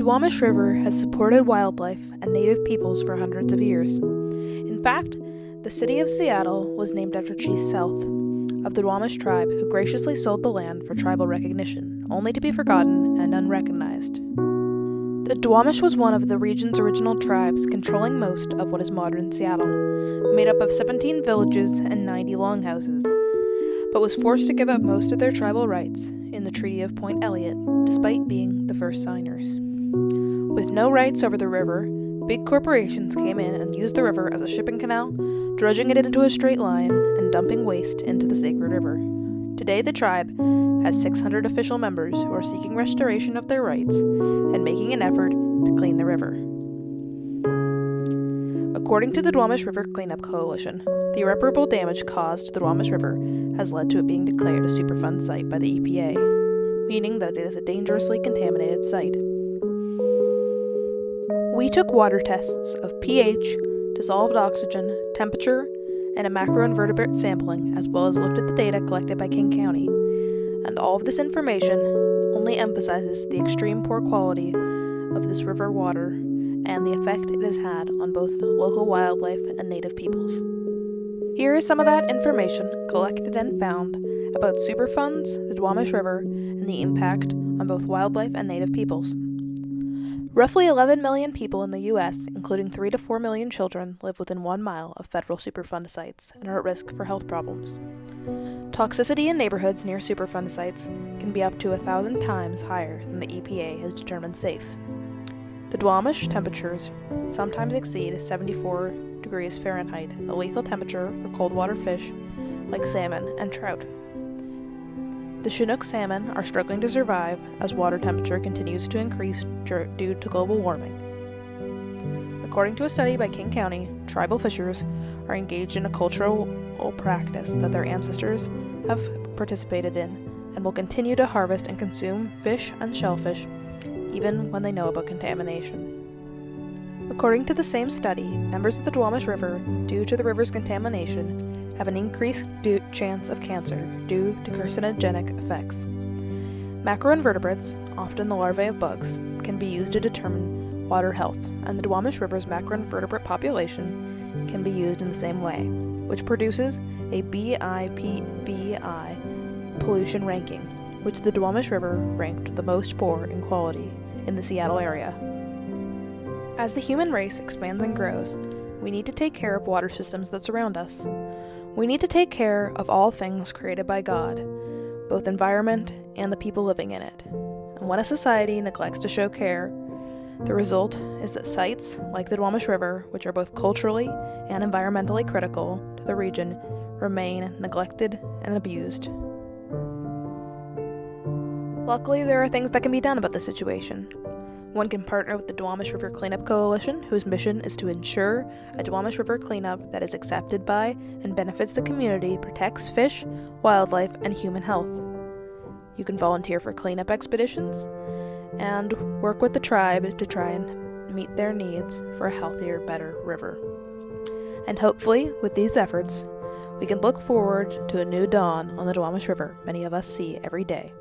Duwamish River has supported wildlife and native peoples for hundreds of years. In fact, the city of Seattle was named after Chief South of the Duwamish tribe, who graciously sold the land for tribal recognition, only to be forgotten and unrecognized. The Duwamish was one of the region's original tribes, controlling most of what is modern Seattle, made up of 17 villages and 90 longhouses, but was forced to give up most of their tribal rights in the Treaty of Point Elliott, despite being the first signers. With no rights over the river, big corporations came in and used the river as a shipping canal, dredging it into a straight line and dumping waste into the sacred river. Today, the tribe has 600 official members who are seeking restoration of their rights and making an effort to clean the river. According to the Duwamish River Cleanup Coalition, the irreparable damage caused to the Duwamish River has led to it being declared a Superfund site by the EPA, meaning that it is a dangerously contaminated site. We took water tests of pH, dissolved oxygen, temperature, and a macroinvertebrate sampling, as well as looked at the data collected by King County, and all of this information only emphasizes the extreme poor quality of this river water and the effect it has had on both local wildlife and native peoples. Here is some of that information collected and found about Superfunds, the Duwamish River, and the impact on both wildlife and native peoples. Roughly 11 million people in the U.S., including 3 to 4 million children, live within 1 mile of federal Superfund sites and are at risk for health problems. Toxicity in neighborhoods near Superfund sites can be up to 1,000 times higher than the EPA has determined safe. The Duwamish temperatures sometimes exceed 74 degrees Fahrenheit, a lethal temperature for cold water fish like salmon and trout. The Chinook salmon are struggling to survive as water temperature continues to increase due to global warming. According to a study by King County, tribal fishers are engaged in a cultural practice that their ancestors have participated in and will continue to harvest and consume fish and shellfish even when they know about contamination. According to the same study, members of the Duwamish River, due to the river's contamination, have an increased chance of cancer due to carcinogenic effects. Macroinvertebrates, often the larvae of bugs, can be used to determine water health, and the Duwamish River's macroinvertebrate population can be used in the same way, which produces a BIPBI pollution ranking, which the Duwamish River ranked the most poor in quality in the Seattle area. As the human race expands and grows, we need to take care of water systems that surround us. We need to take care of all things created by God, both environment and the people living in it. And when a society neglects to show care, the result is that sites like the Duwamish River, which are both culturally and environmentally critical to the region, remain neglected and abused. Luckily, there are things that can be done about the situation. One can partner with the Duwamish River Cleanup Coalition, whose mission is to ensure a Duwamish River cleanup that is accepted by and benefits the community, protects fish, wildlife, and human health. You can volunteer for cleanup expeditions and work with the tribe to try and meet their needs for a healthier, better river. And hopefully, with these efforts, we can look forward to a new dawn on the Duwamish River many of us see every day.